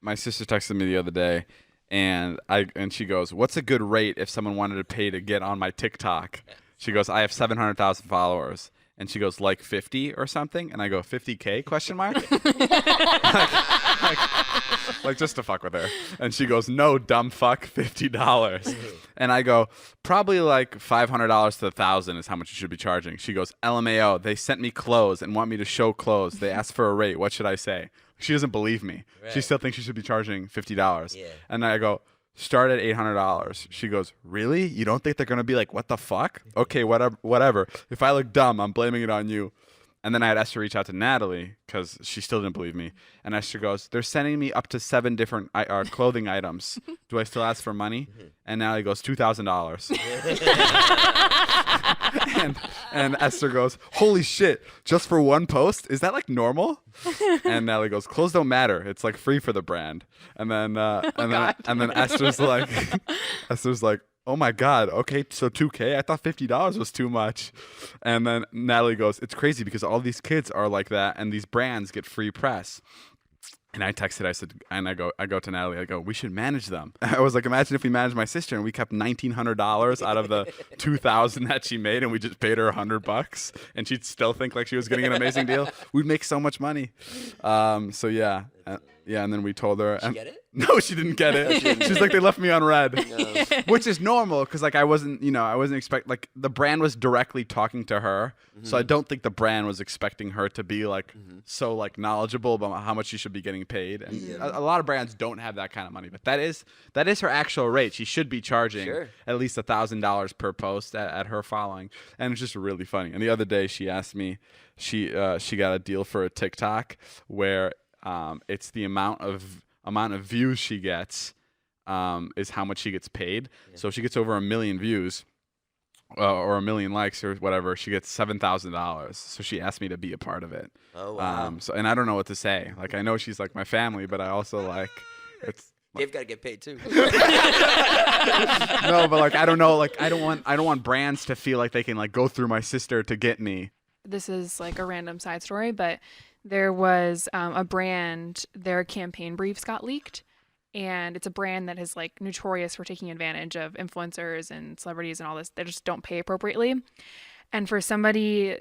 my sister texted me the other day, and she goes, "What's a good rate if someone wanted to pay to get on my TikTok?" She goes, "I have 700,000 followers." And she goes, like 50 or something? And I go, 50K, question mark? like just to fuck with her. And she goes, no, dumb fuck, $50. And I go, probably like $500 to $1,000 is how much you should be charging. She goes, LMAO, they sent me clothes and want me to show clothes. They asked for a rate. What should I say? She doesn't believe me. Right. She still thinks she should be charging $50. Yeah. And I go, start at $800. She goes, really? You don't think they're going to be like, what the fuck? Okay, whatever. If I look dumb, I'm blaming it on you. And then I had Esther reach out to Natalie because she still didn't believe me. And Esther goes, they're sending me up to 7 different clothing items. Do I still ask for money? And Natalie goes, $2,000. and Esther goes, holy shit, just for one post? Is that like normal? And Natalie goes, clothes don't matter. It's like free for the brand. And then Esther's like, oh my God, okay, so $2K? I thought $50 was too much. And then Natalie goes, it's crazy because all these kids are like that and these brands get free press. And I texted, I said, and I go to Natalie, I go, we should manage them. I was like, imagine if we managed my sister and we kept $1,900 out of the $2,000 that she made and we just paid her $100 and she'd still think like she was getting an amazing deal. We'd make so much money. So yeah. Yeah, and then we told her. Did she get it? No, she didn't get it. She's like, they left me on red, which is normal because like I wasn't expecting, like the brand was directly talking to her. So I don't think the brand was expecting her to be like so like knowledgeable about how much she should be getting paid. And a lot of brands don't have that kind of money, but that is her actual rate. She should be charging at least $1,000 per post at her following. And it's just really funny. And the other day she asked me, she got a deal for a TikTok where it's the amount of views she gets is how much she gets paid. So if she gets over 1 million views or 1 million likes or whatever, she gets $7,000. So she asked me to be a part of it. Oh wow! And I don't know what to say. Like I know she's like my family, but I also like it's. They've got to get paid too. No, but like I don't know. Like I don't want brands to feel like they can like go through my sister to get me. This is like a random side story, but there was a brand, their campaign briefs got leaked, and it's a brand that is like notorious for taking advantage of influencers and celebrities and all this. They just don't pay appropriately. And for somebody,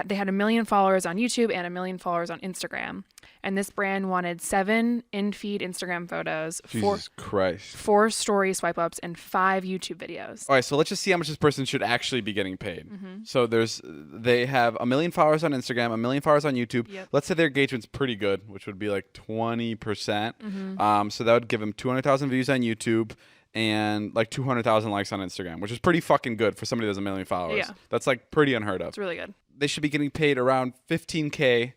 they had 1 million followers on YouTube and 1 million followers on Instagram. And this brand wanted 7 in-feed Instagram photos, Jesus Christ. 4 story swipe ups, and 5 YouTube videos. All right, so let's just see how much this person should actually be getting paid. So they have 1 million followers on Instagram, 1 million followers on YouTube. Yep. Let's say their engagement's pretty good, which would be like 20%. So that would give them 200,000 views on YouTube and like 200,000 likes on Instagram, which is pretty fucking good for somebody that has 1 million followers. Yeah. That's like pretty unheard of. It's really good. They should be getting paid around $15K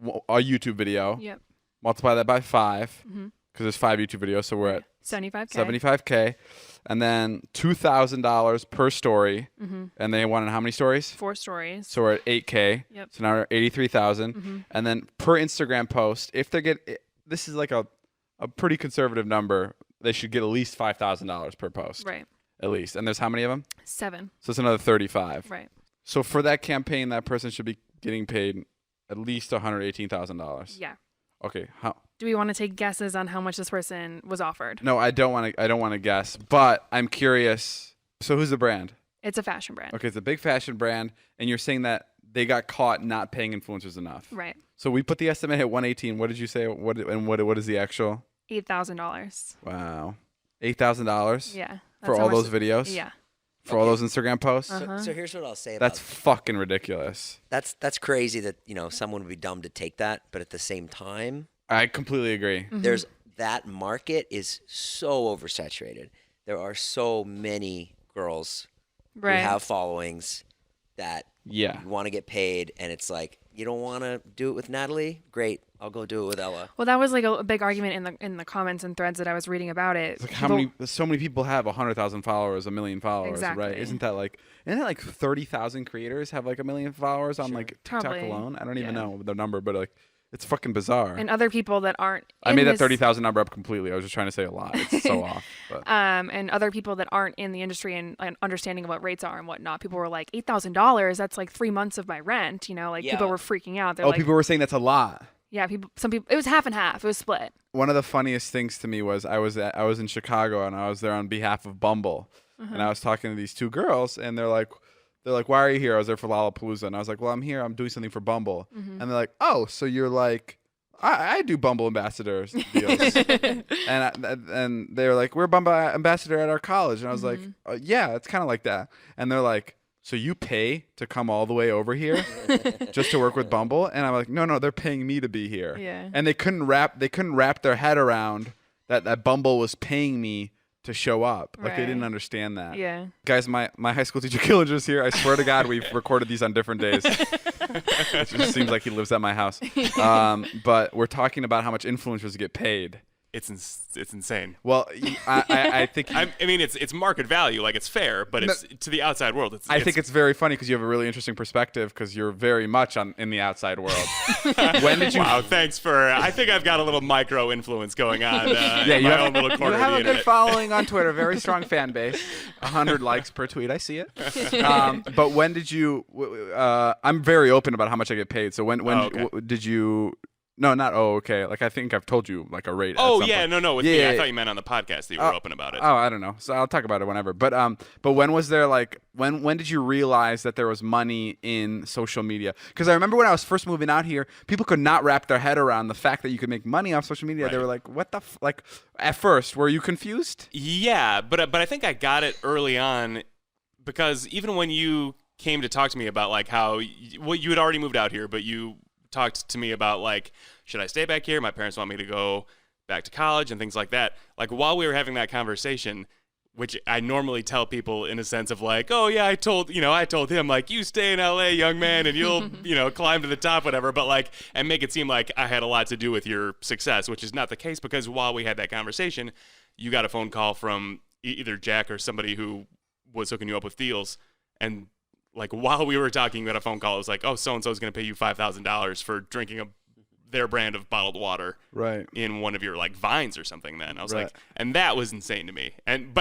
a YouTube video. Yep. Multiply that by 5 because there's 5 YouTube videos, so we're at $75K, and then $2,000 per story. And they wanted how many stories? 4 stories. So we're at $8K. Yep. So now we're at $83,000. And then per Instagram post, if they get this is like a pretty conservative number, they should get at least $5,000 per post. Right. At least. And there's how many of them? 7. So it's another 35. Right. So for that campaign, that person should be getting paid at least $118,000. Yeah. Okay. How? Do we want to take guesses on how much this person was offered? No, I don't want to guess, but I'm curious. So who's the brand? It's a fashion brand. Okay, it's a big fashion brand, and you're saying that they got caught not paying influencers enough. Right. So we put the estimate at 118. What did you say? What is the actual? $8,000. Wow. $8,000? Yeah. For all those videos? Yeah. For all those Instagram posts? So here's what I'll say about That's fucking ridiculous. That's crazy that, someone would be dumb to take that, but at the same time, I completely agree. There's that market is so oversaturated. There are so many girls who have followings that want to get paid, and it's like, you don't want to do it with Natalie? Great, I'll go do it with Ella. Well, that was like a big argument in the comments and threads that I was reading about it. It's like so many people have 100,000 followers, 1 million followers, right? Isn't that like 30,000 creators have like 1 million followers on like TikTok alone? I don't even know the number, but like it's fucking bizarre. And other people that aren't I made that 30,000 number up completely. I was just trying to say a lot. It's so off. But. And other people that aren't in the industry and understanding of what rates are and whatnot, people were like, $8,000, that's like 3 months of my rent. People were freaking out. They're people were saying that's a lot. Yeah, some people, it was half and half. It was split. One of the funniest things to me was I was in Chicago and I was there on behalf of Bumble, and I was talking to these two girls, and they're like, why are you here? I was there for Lollapalooza, and I was like, well, I'm here. I'm doing something for Bumble, and they're like, oh, so you're like, I do Bumble ambassadors deals, and they're like, we're Bumble ambassador at our college, and I was like, yeah, it's kind of like that, and they're like, so you pay to come all the way over here just to work with Bumble? And I'm like, no, they're paying me to be here. Yeah. And they couldn't wrap their head around that Bumble was paying me to show up. Like they didn't understand that. Yeah. Guys, my high school teacher Killinger's here. I swear to God, we've recorded these on different days. It just seems like he lives at my house. But we're talking about how much influencers get paid. It's insane. Well, I think I mean it's market value, like it's fair, but it's to the outside world. I think it's very funny because you have a really interesting perspective because you're very much in the outside world. When did you? Wow, thanks for. I think I've got a little micro influence going on. Yeah, you my have, own little corner you have of the a internet. good following on Twitter, very strong fan base, 100 likes per tweet. I see it. But when did you? I'm very open about how much I get paid. So when did you? No, not okay. Like I think I've told you like a rate. Oh yeah, no. With me, I thought you meant on the podcast that you were open about it. Oh, I don't know. So I'll talk about it whenever. But when was there like when did you realize that there was money in social media? Because I remember when I was first moving out here, people could not wrap their head around the fact that you could make money off social media. Right. They were like, "What the like?" At first, were you confused? Yeah, but I think I got it early on because even when you came to talk to me about like how you had already moved out here, but you talked to me about like, should I stay back here? My parents want me to go back to college and things like that. Like while we were having that conversation, which I normally tell people in a sense of like, oh yeah, I told him like, you stay in LA, young man, and you'll, climb to the top, whatever. But like, and make it seem like I had a lot to do with your success, which is not the case because while we had that conversation, you got a phone call from either Jack or somebody who was hooking you up with deals. And like while we were talking, we got a phone call. It was like, oh, so-and-so is going to pay you $5,000 for drinking their brand of bottled water in one of your like vines or something. Then I was like, and that was insane to me. And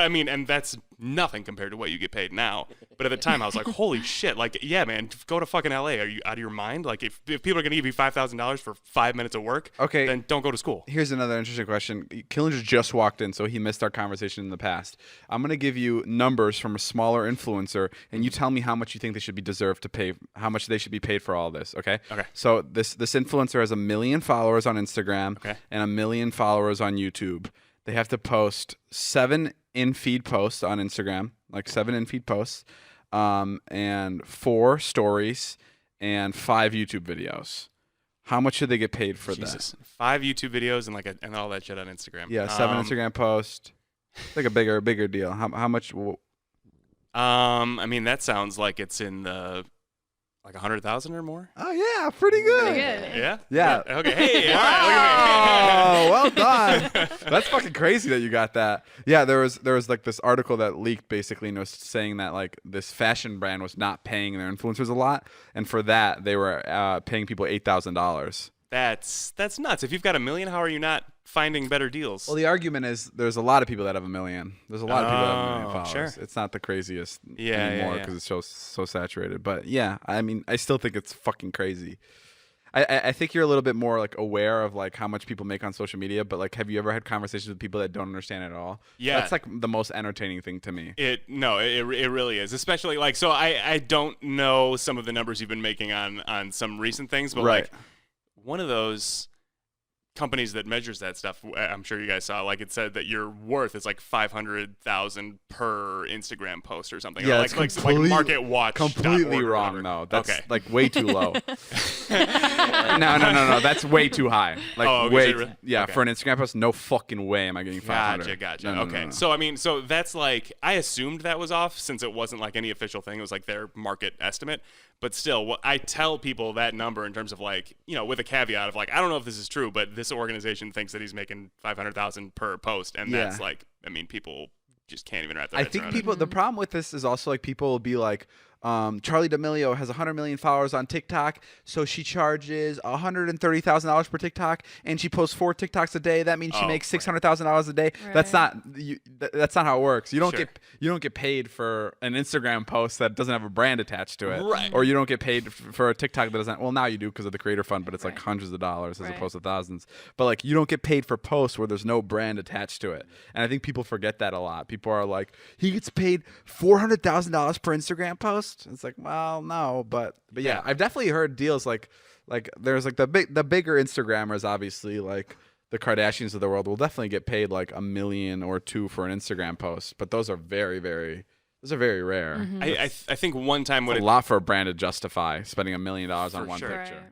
that's nothing compared to what you get paid now. But at the time I was like, holy shit. Like, yeah, man, go to fucking LA. Are you out of your mind? Like if people are going to give you $5,000 for 5 minutes of work, then don't go to school. Here's another interesting question. Killinger just walked in, so he missed our conversation in the past. I'm going to give you numbers from a smaller influencer, and you tell me how much you think they should be deserved to pay, how much they should be paid for all this. Okay. So this influencer has 1 million followers on Instagram and 1 million followers on YouTube. They have to post 7 in-feed posts on Instagram, like 7 in-feed posts, and 4 stories and 5 YouTube videos. How much should they get paid for that? 5 YouTube videos and all that shit on Instagram. Yeah, 7 Instagram posts. It's like a bigger deal. How much? I mean, that sounds like it's in the like 100,000 or more. Oh yeah, pretty good. Yeah. Okay. Hey. Wow. Well done. That's fucking crazy that you got that. Yeah, there was like this article that leaked basically and was saying that like this fashion brand was not paying their influencers a lot, and for that they were paying people $8,000. That's nuts. If you've got 1 million, how are you not finding better deals? Well, the argument is there's a lot of people that have 1 million. There's a lot of people that have 1 million followers. Sure. it's not the craziest anymore because it's so saturated. But yeah, I mean, I still think it's fucking crazy. I think you're a little bit more like aware of like how much people make on social media, but like, have you ever had conversations with people that don't understand it at all? Yeah, that's like the most entertaining thing to me. It really is, especially like, so I don't know some of the numbers you've been making on some recent things, but like one of those companies that measures that stuff, I'm sure you guys saw, like it said that your worth is like 500,000 per Instagram post or something. Yeah, or like Market Watch. Completely wrong. No, that's like way too low. No. That's way too high. Like really? Yeah, for an Instagram post, no fucking way am I getting 500. Gotcha. No, okay. No. So I mean, so that's like, I assumed that was off since it wasn't like any official thing. It was like their market estimate. But still, I tell people that number in terms of like, with a caveat of like, I don't know if this is true, but this organization thinks that he's making 500,000 per post, and that's like, I mean, people just can't even wrap their heads around it. The problem with this is also like people will be like, Charli D'Amelio has 100 million followers on TikTok, so she charges $130,000 per TikTok, and she posts 4 TikToks a day. That means she makes $600,000 a day. Right. That's not how it works. You don't get paid for an Instagram post that doesn't have a brand attached to it, right? Or you don't get paid for a TikTok that doesn't. Well, now you do because of the creator fund, but it's like hundreds of dollars as opposed to thousands. But like you don't get paid for posts where there's no brand attached to it, and I think people forget that a lot. People are like, he gets paid $400,000 per Instagram post. It's like, well, no, but yeah, I've definitely heard deals like there's like the bigger Instagrammers, obviously, like the Kardashians of the world will definitely get paid like $1 million or $2 million for an Instagram post, but those are very rare. I think one time a lot for a brand to justify spending $1 million on one picture. Right.